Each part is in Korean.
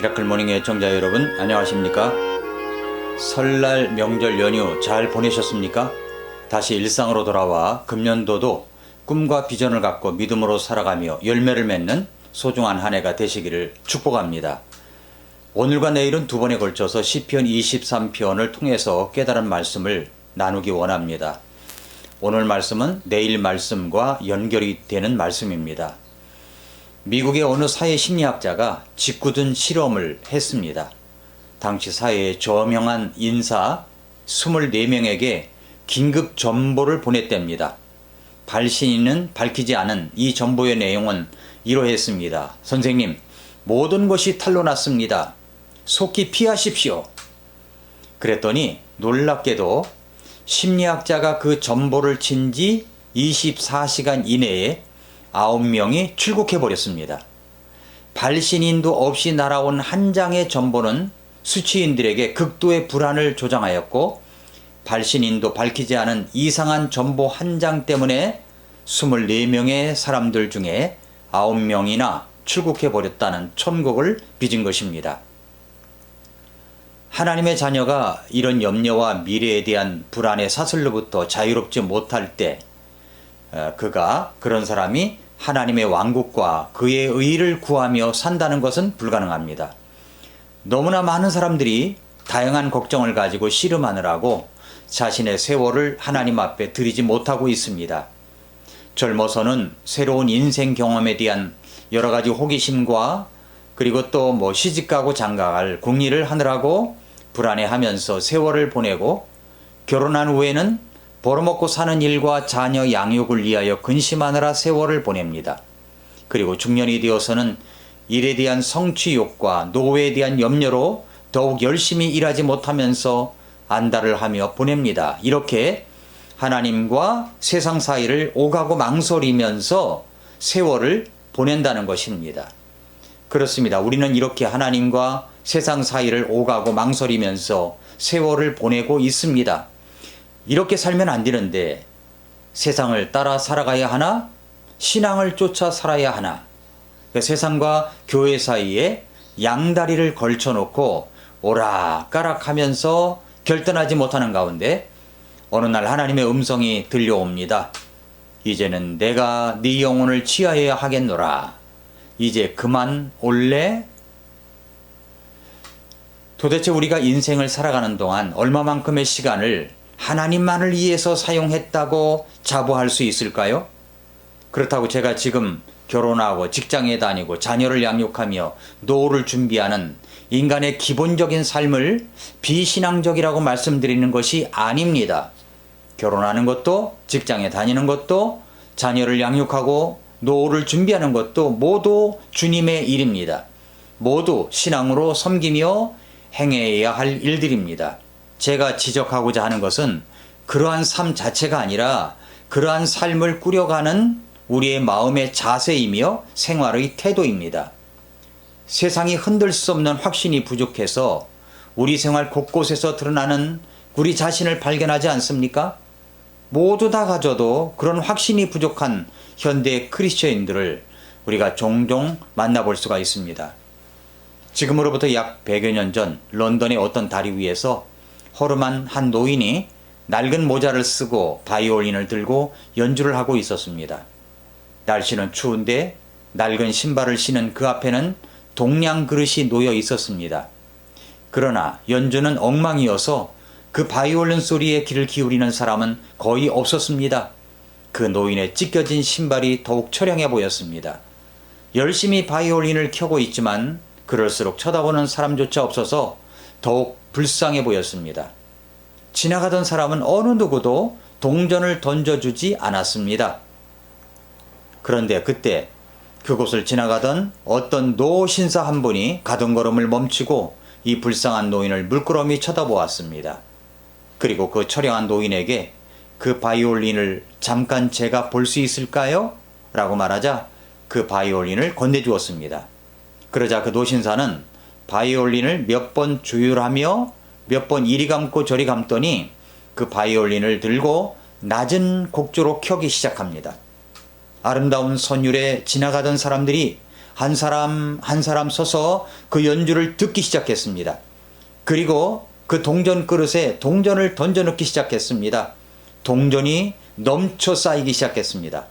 미라클 모닝의 애청자 여러분, 안녕하십니까? 설날 명절 연휴 잘 보내셨습니까? 다시 일상으로 돌아와 금년도도 꿈과 비전을 갖고 믿음으로 살아가며 열매를 맺는 소중한 한 해가 되시기를 축복합니다. 오늘과 내일은 두 번에 걸쳐서 시편 23편을 통해서 깨달은 말씀을 나누기 원합니다. 오늘 말씀은 내일 말씀과 연결이 되는 말씀입니다. 미국의 어느 사회 심리학자가 짓궂은 실험을 했습니다. 당시 사회의 저명한 인사 24명에게 긴급 전보를 보냈답니다. 발신인은 밝히지 않은 이 전보의 내용은 이러했습니다. 선생님, 모든 것이 탄로 났습니다. 속히 피하십시오. 그랬더니 놀랍게도 심리학자가 그 전보를 친 지 24시간 이내에 9명이 출국해버렸습니다. 발신인도 없이 날아온 한 장의 전보는 수취인들에게 극도의 불안을 조장하였고, 발신인도 밝히지 않은 이상한 전보 한 장 때문에 24명의 사람들 중에 9명이나 출국해버렸다는 천국을 빚은 것입니다. 하나님의 자녀가 이런 염려와 미래에 대한 불안의 사슬로부터 자유롭지 못할 때 그런 사람이 하나님의 왕국과 그의 의를 구하며 산다는 것은 불가능합니다. 너무나 많은 사람들이 다양한 걱정을 가지고 씨름하느라고 자신의 세월을 하나님 앞에 드리지 못하고 있습니다. 젊어서는 새로운 인생 경험에 대한 여러 가지 호기심과 그리고 또 시집가고 장가갈 궁리를 하느라고 불안해하면서 세월을 보내고, 결혼한 후에는 벌어먹고 사는 일과 자녀 양육을 위하여 근심하느라 세월을 보냅니다. 그리고 중년이 되어서는 일에 대한 성취욕과 노후에 대한 염려로 더욱 열심히 일하지 못하면서 안달을 하며 보냅니다. 이렇게 하나님과 세상 사이를 오가고 망설이면서 세월을 보낸다는 것입니다. 그렇습니다. 우리는 이렇게 하나님과 세상 사이를 오가고 망설이면서 세월을 보내고 있습니다. 이렇게 살면 안 되는데 세상을 따라 살아가야 하나? 신앙을 쫓아 살아야 하나? 세상과 교회 사이에 양다리를 걸쳐놓고 오락가락하면서 결단하지 못하는 가운데 어느 날 하나님의 음성이 들려옵니다. 이제는 내가 네 영혼을 취하여야 하겠노라. 이제 그만 올래? 도대체 우리가 인생을 살아가는 동안 얼마만큼의 시간을 하나님만을 위해서 사용했다고 자부할 수 있을까요? 그렇다고 제가 지금 결혼하고 직장에 다니고 자녀를 양육하며 노후를 준비하는 인간의 기본적인 삶을 비신앙적이라고 말씀드리는 것이 아닙니다. 결혼하는 것도, 직장에 다니는 것도, 자녀를 양육하고 노후를 준비하는 것도 모두 주님의 일입니다. 모두 신앙으로 섬기며 행해야 할 일들입니다. 제가 지적하고자 하는 것은 그러한 삶 자체가 아니라 그러한 삶을 꾸려가는 우리의 마음의 자세이며 생활의 태도입니다. 세상이 흔들 수 없는 확신이 부족해서 우리 생활 곳곳에서 드러나는 우리 자신을 발견하지 않습니까? 모두 다 가져도 그런 확신이 부족한 현대 크리스천인들을 우리가 종종 만나볼 수가 있습니다. 지금으로부터 약 100여 년 전 런던의 어떤 다리 위에서 허름한 한 노인이 낡은 모자를 쓰고 바이올린을 들고 연주를 하고 있었습니다. 날씨는 추운데 낡은 신발을 신은 그 앞에는 동량 그릇이 놓여 있었습니다. 그러나 연주는 엉망이어서 그 바이올린 소리에 귀를 기울이는 사람은 거의 없었습니다. 그 노인의 찢겨진 신발이 더욱 처량해 보였습니다. 열심히 바이올린을 켜고 있지만 그럴수록 쳐다보는 사람조차 없어서 더욱 불쌍해 보였습니다. 지나가던 사람은 어느 누구도 동전을 던져주지 않았습니다. 그런데 그때 그곳을 지나가던 어떤 노신사 한 분이 가던 걸음을 멈추고 이 불쌍한 노인을 물끄러미 쳐다보았습니다. 그리고 그 처량한 노인에게 그 바이올린을 잠깐 제가 볼 수 있을까요? 라고 말하자 그 바이올린을 건네주었습니다. 그러자 그 노신사는 바이올린을 몇 번 조율하며 몇 번 이리 감고 저리 감더니 그 바이올린을 들고 낮은 곡조로 켜기 시작합니다. 아름다운 선율에 지나가던 사람들이 한 사람 한 사람 서서 그 연주를 듣기 시작했습니다. 그리고 그 동전 그릇에 동전을 던져 넣기 시작했습니다. 동전이 넘쳐 쌓이기 시작했습니다.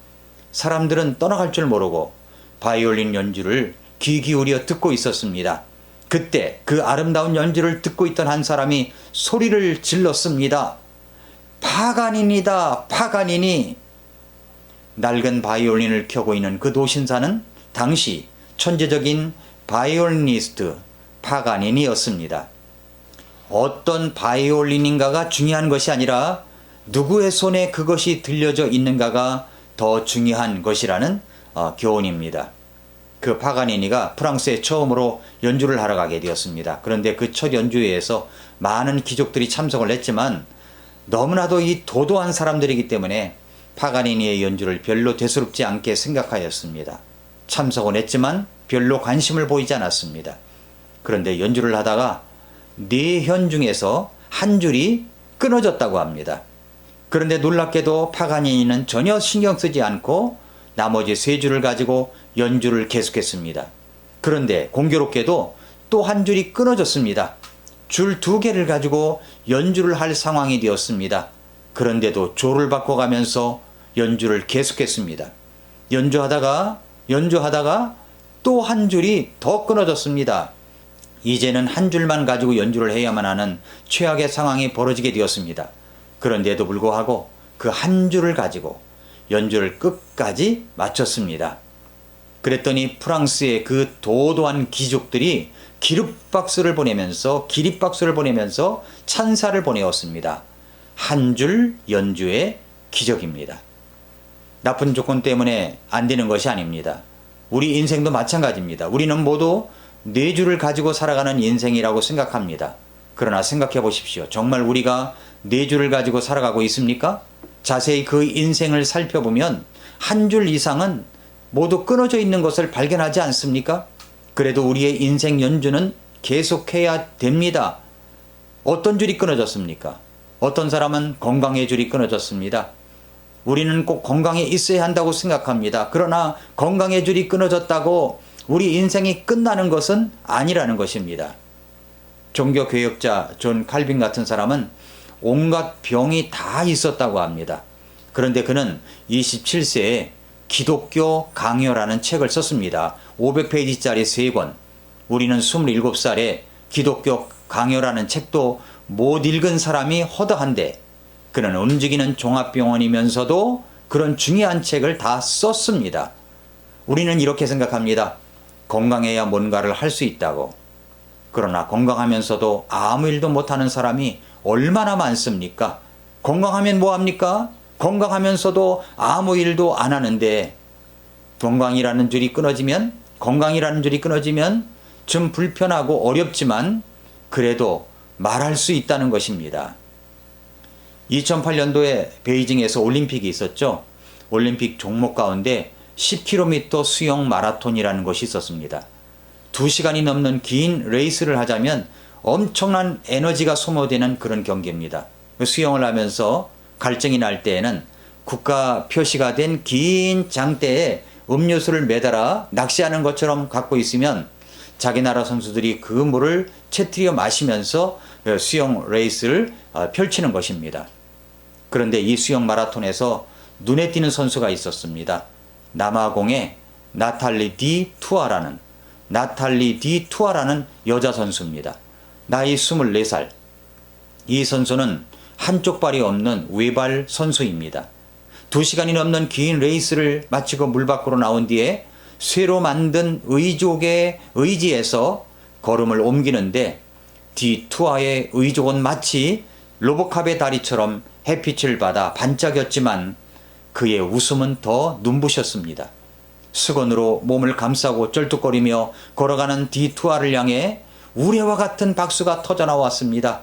사람들은 떠나갈 줄 모르고 바이올린 연주를 귀 기울여 듣고 있었습니다. 그때 그 아름다운 연주를 듣고 있던 한 사람이 소리를 질렀습니다. 파가닌이다, 파가닌이. 낡은 바이올린을 켜고 있는 그 노신사는 당시 천재적인 바이올리니스트 파가닌이었습니다. 어떤 바이올린인가가 중요한 것이 아니라 누구의 손에 그것이 들려져 있는가가 더 중요한 것이라는 교훈입니다. 그 파가니니가 프랑스에 처음으로 연주를 하러 가게 되었습니다. 그런데 그 첫 연주회에서 많은 귀족들이 참석을 했지만 너무나도 이 도도한 사람들이기 때문에 파가니니의 연주를 별로 대수롭지 않게 생각하였습니다. 참석은 했지만 별로 관심을 보이지 않았습니다. 그런데 연주를 하다가 4현 중에서 한 줄이 끊어졌다고 합니다. 그런데 놀랍게도 파가니니는 전혀 신경 쓰지 않고 나머지 3줄을 가지고 연주를 계속했습니다. 그런데 공교롭게도 또 한 줄이 끊어졌습니다. 줄 2개를 가지고 연주를 할 상황이 되었습니다. 그런데도 조를 바꿔가면서 연주를 계속했습니다. 연주하다가 또 한 줄이 더 끊어졌습니다. 이제는 한 줄만 가지고 연주를 해야만 하는 최악의 상황이 벌어지게 되었습니다. 그런데도 불구하고 그 한 줄을 가지고 연주를 끝까지 마쳤습니다. 그랬더니 프랑스의 그 도도한 귀족들이 기립박수를 보내면서 찬사를 보내었습니다. 한 줄 연주의 기적입니다. 나쁜 조건 때문에 안 되는 것이 아닙니다. 우리 인생도 마찬가지입니다. 우리는 모두 4줄을 가지고 살아가는 인생이라고 생각합니다. 그러나 생각해 보십시오. 정말 우리가 4줄을 가지고 살아가고 있습니까? 자세히 그 인생을 살펴보면 한 줄 이상은 모두 끊어져 있는 것을 발견하지 않습니까? 그래도 우리의 인생 연주는 계속해야 됩니다. 어떤 줄이 끊어졌습니까? 어떤 사람은 건강의 줄이 끊어졌습니다. 우리는 꼭 건강에 있어야 한다고 생각합니다. 그러나 건강의 줄이 끊어졌다고 우리 인생이 끝나는 것은 아니라는 것입니다. 종교개혁자 존 칼빈 같은 사람은 온갖 병이 다 있었다고 합니다. 그런데 그는 27세에 기독교 강요라는 책을 썼습니다. 500페이지짜리 3권. 우리는 27살에 기독교 강요라는 책도 못 읽은 사람이 허다한데 그는 움직이는 종합병원이면서도 그런 중요한 책을 다 썼습니다. 우리는 이렇게 생각합니다. 건강해야 뭔가를 할 수 있다고. 그러나 건강하면서도 아무 일도 못하는 사람이 얼마나 많습니까? 건강하면 뭐합니까? 건강하면서도 아무 일도 안 하는데 건강이라는 줄이 끊어지면 좀 불편하고 어렵지만 그래도 말할 수 있다는 것입니다. 2008년도에 베이징에서 올림픽이 있었죠. 올림픽 종목 가운데 10km 수영 마라톤이라는 것이 있었습니다. 2시간이 넘는 긴 레이스를 하자면 엄청난 에너지가 소모되는 그런 경기입니다. 수영을 하면서 갈증이 날 때에는 국가 표시가 된 긴 장대에 음료수를 매달아 낚시하는 것처럼 갖고 있으면 자기 나라 선수들이 그 물을 채트려 마시면서 수영 레이스를 펼치는 것입니다. 그런데 이 수영 마라톤에서 눈에 띄는 선수가 있었습니다. 남아공의 나탈리 디 투아라는 여자 선수입니다. 나이 24살. 이 선수는 한쪽 발이 없는 외발 선수입니다. 2시간이 넘는 긴 레이스를 마치고 물 밖으로 나온 뒤에 쇠로 만든 의족의 의지에서 걸음을 옮기는데 디투아의 의족은 마치 로보캅의 다리처럼 햇빛을 받아 반짝였지만 그의 웃음은 더 눈부셨습니다. 수건으로 몸을 감싸고 쩔뚝거리며 걸어가는 디투아를 향해 우레와 같은 박수가 터져나왔습니다.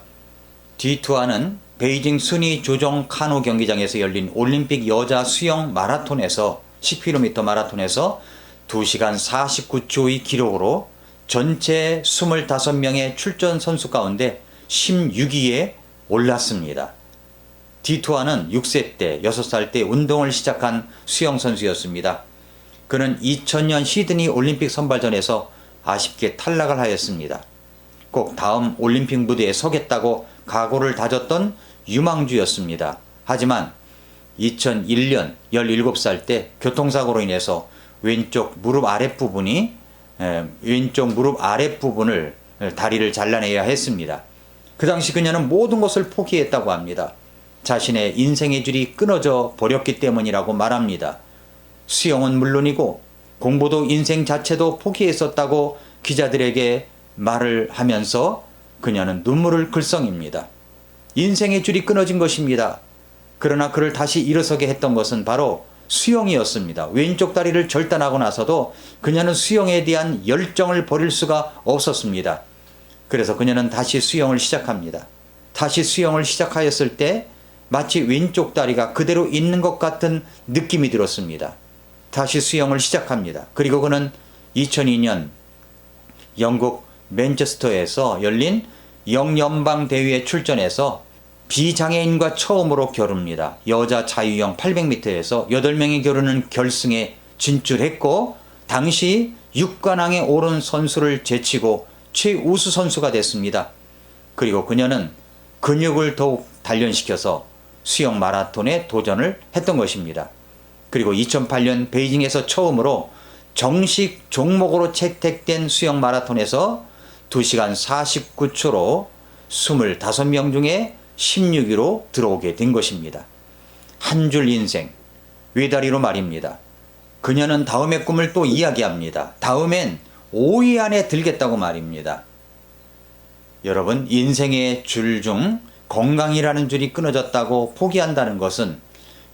디투아는 베이징 순위 조정 카누 경기장에서 열린 올림픽 여자 수영 마라톤에서 10km 마라톤에서 2시간 49초의 기록으로 전체 25명의 출전 선수 가운데 16위에 올랐습니다. 디투아는 6세 때 6살 때 운동을 시작한 수영 선수였습니다. 그는 2000년 시드니 올림픽 선발전에서 아쉽게 탈락을 하였습니다. 꼭 다음 올림픽 무대에 서겠다고 각오를 다졌던 유망주였습니다. 하지만 2001년 17살 때 교통사고로 인해서 왼쪽 무릎 아랫부분을 다리를 잘라내야 했습니다. 그 당시 그녀는 모든 것을 포기했다고 합니다. 자신의 인생의 줄이 끊어져 버렸기 때문이라고 말합니다. 수영은 물론이고 공부도 인생 자체도 포기했었다고 기자들에게 말을 하면서 그녀는 눈물을 글썽입니다. 인생의 줄이 끊어진 것입니다. 그러나 그를 다시 일어서게 했던 것은 바로 수영이었습니다. 왼쪽 다리를 절단하고 나서도 그녀는 수영에 대한 열정을 버릴 수가 없었습니다. 그래서 그녀는 다시 수영을 시작합니다. 다시 수영을 시작하였을 때 마치 왼쪽 다리가 그대로 있는 것 같은 느낌이 들었습니다. 다시 수영을 시작합니다. 그리고 그는 2002년 영국 맨체스터에서 열린 영연방 대회에 출전해서 비장애인과 처음으로 겨룹니다. 여자 자유형 800m에서 8명이 겨루는 결승에 진출했고 당시 6관왕에 오른 선수를 제치고 최우수 선수가 됐습니다. 그리고 그녀는 근육을 더욱 단련시켜서 수영 마라톤에 도전을 했던 것입니다. 그리고 2008년 베이징에서 처음으로 정식 종목으로 채택된 수영 마라톤에서 2시간 49초로 25명 중에 16위로 들어오게 된 것입니다. 한 줄 인생, 외다리로 말입니다. 그녀는 다음의 꿈을 또 이야기합니다. 다음엔 5위 안에 들겠다고 말입니다. 여러분, 인생의 줄 중 건강이라는 줄이 끊어졌다고 포기한다는 것은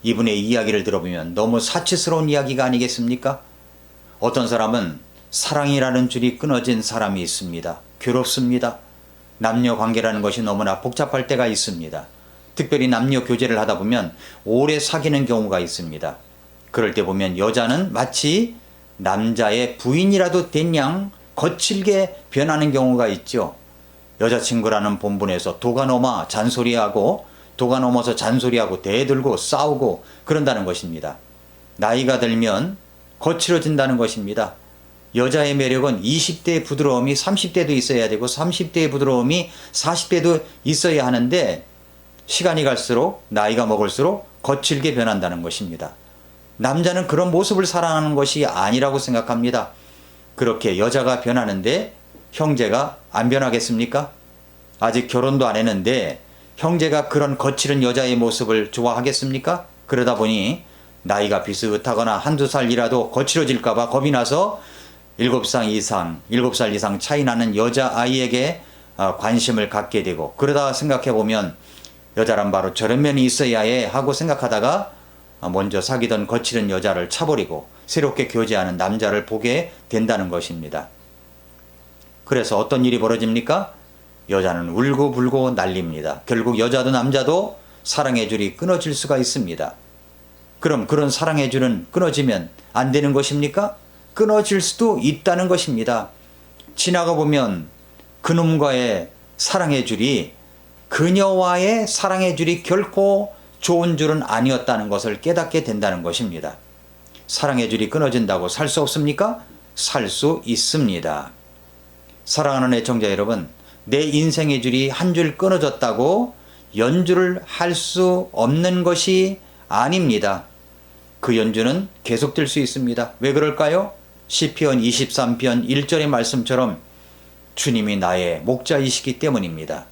이분의 이야기를 들어보면 너무 사치스러운 이야기가 아니겠습니까? 어떤 사람은 사랑이라는 줄이 끊어진 사람이 있습니다. 괴롭습니다. 남녀 관계라는 것이 너무나 복잡할 때가 있습니다. 특별히 남녀 교제를 하다 보면 오래 사귀는 경우가 있습니다. 그럴 때 보면 여자는 마치 남자의 부인이라도 된 양 거칠게 변하는 경우가 있죠. 여자친구라는 본분에서 도가 넘어 잔소리하고 대들고 싸우고 그런다는 것입니다. 나이가 들면 거칠어진다는 것입니다. 여자의 매력은 20대의 부드러움이 30대도 있어야 되고 30대의 부드러움이 40대도 있어야 하는데 시간이 갈수록 나이가 먹을수록 거칠게 변한다는 것입니다. 남자는 그런 모습을 사랑하는 것이 아니라고 생각합니다. 그렇게 여자가 변하는데 형제가 안 변하겠습니까? 아직 결혼도 안 했는데 형제가 그런 거칠은 여자의 모습을 좋아하겠습니까? 그러다 보니 나이가 비슷하거나 한두 살이라도 거칠어질까봐 겁이 나서 7살 이상 차이 나는 여자아이에게 관심을 갖게 되고, 그러다 생각해보면 여자란 바로 저런 면이 있어야 해 하고 생각하다가 먼저 사귀던 거칠은 여자를 차버리고 새롭게 교제하는 남자를 보게 된다는 것입니다. 그래서 어떤 일이 벌어집니까? 여자는 울고불고 난립니다. 결국 여자도 남자도 사랑의 줄이 끊어질 수가 있습니다. 그럼 그런 사랑의 줄은 끊어지면 안 되는 것입니까? 끊어질 수도 있다는 것입니다. 지나가 보면 그놈과의 사랑의 줄이, 그녀와의 사랑의 줄이 결코 좋은 줄은 아니었다는 것을 깨닫게 된다는 것입니다. 사랑의 줄이 끊어진다고 살 수 없습니까? 살 수 있습니다. 사랑하는 애청자 여러분, 내 인생의 줄이 한 줄 끊어졌다고 연주를 할 수 없는 것이 아닙니다. 그 연주는 계속될 수 있습니다. 왜 그럴까요? 시편 23편 1절의 말씀처럼 주님이 나의 목자이시기 때문입니다.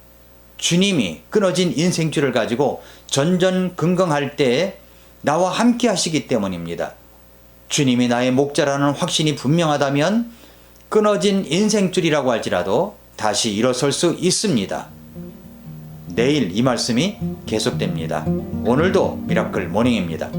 주님이 끊어진 인생줄을 가지고 전전긍긍할 때 나와 함께 하시기 때문입니다. 주님이 나의 목자라는 확신이 분명하다면 끊어진 인생줄이라고 할지라도 다시 일어설 수 있습니다. 내일 이 말씀이 계속됩니다. 오늘도 미라클 모닝입니다.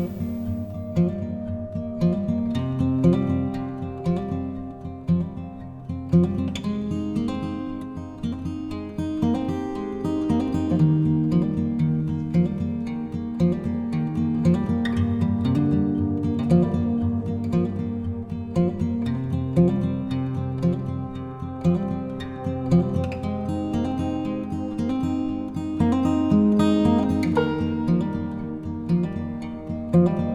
thank you